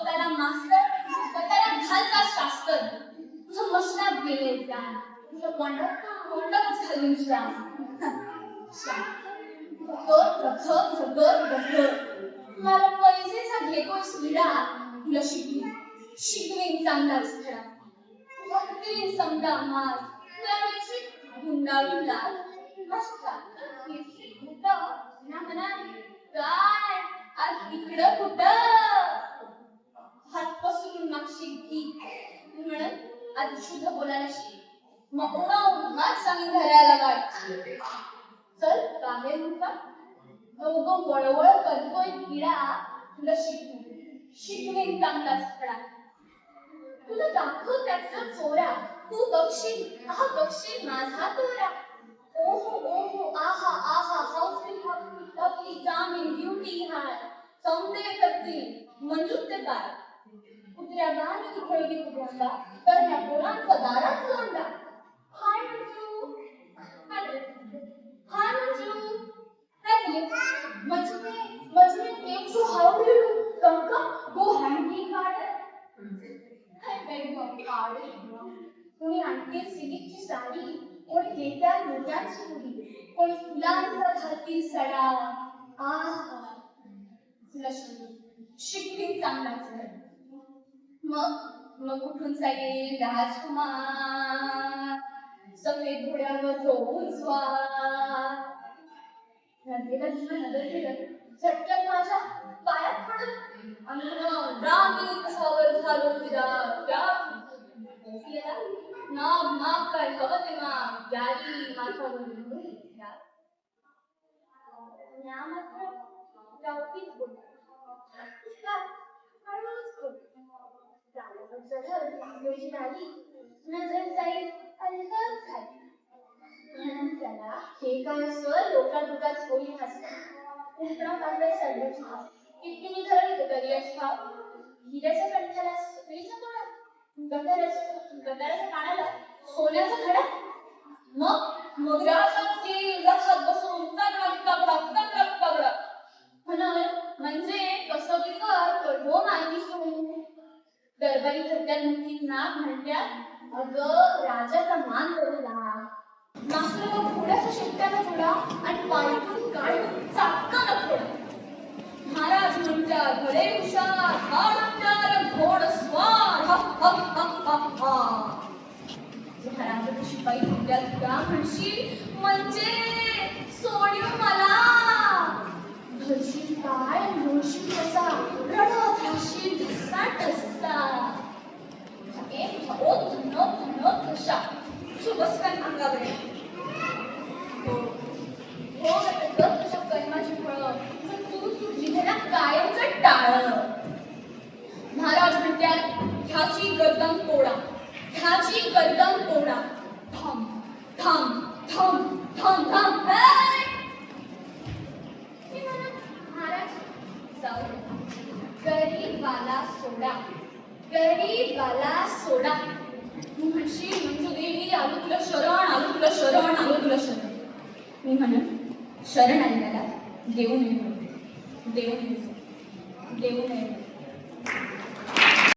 स्वतःला मास्तर, स्वतःला घालता शास्त्र. तुझं मशनात गेले जाण, तुझं कोंडच घालून श्राम. मला पैसेचा घेतोस विडा, तुला शिकवीन चांगलाच खरा. भक्तीन समजा मार, त्यावेळी गुंडाळून लाल. काय आज इकडं कुठं हात पसरून मागशी की म्हणत आधी शुद्ध बोलायला शिक. मग उन्हात सांगून घराला वाट. चल बाहेर उठा. अवघं वळवळ करतोय किडा, तुला शिकवीन चांगलाच खडा. तुला दाखव त्याचा चोरा, तू बघशील हा बघशील माझा तोरा. ओहो ओहो आहा आहा हौसली हौसली जामीन ब्युटी हाय. सौंदर्य करतील मंजूर ते काय. कुत्र्या गाणी उखळली कुत्र्यांदा, तर ह्या पोरांचा दारात लोंडा. हाय मंजू, हाय Manju. Majme came to how do you do? Come, go handy card. I beg your pardon. कोणी आणते सिल्कची साडी, कोणी देत्या मोत्याची मुडी, कोणी फुलांचा घालतील सडा. तुला शिकवीन चांगलाच खरा. मग उठून जाईल राजकुमार, सफेद घोड्यावर झोपून स्वार. नदीला तुझं नजर केलं, झटकन माझ्या पायात पडत अन्न रामी कसावर झालो विदा. नाग काय हवं ते माग, यारी माझ्यावर मात्र गावतीच बोलतात. हळूच नजर जाईल अलगद खाली. त्याला हे काय सर लोकात कोणी हसतात. किती निधरली दर्याची भाव. हिऱ्याच्या कंठाला सुकळीचा तोडा, गटाराच्या पाण्याला सोन्याचा खडा. मग लक्षात बसून तगडा म्हणजे कसं बी कर हो माहिती सोडून. दरबारी घरट्यात मुठीत नाक म्हणत्यात, अगं राजाचा मान करूला. मास्तर मग घोड्याच्या शिट्ट्यानं थोडा आणि पायथून काढून चापकानं थोडा. महाराज म्हणतात भले हुशार, हाडत्यार घोडस्वार. महाराजाचा शिपाई म्हणत्यात का म्हणशील, म्हणजे सोडीव मला. धरशील काय म्हणशील कसा, रडत राहशील दिसा टसा. कशा सुबस काय अंगावर हो तुझ्या कर्माची फळं, तू जिभेला कायमच टाळ. महाराज म्हणत्यात ह्याची गर्दन तोडा, ह्याची गर्दन तोडा. थम थम थम थम थम. महाराज जाऊ गरीबाला सोडा, गरीबाला सोडा. म्हणशील मंजू देवी आलो तुला शरण, आलो तुला शरण, आलो तुला शरण. मी म्हणत शरण आलेला देऊ नये, देऊ नये, देऊ नये.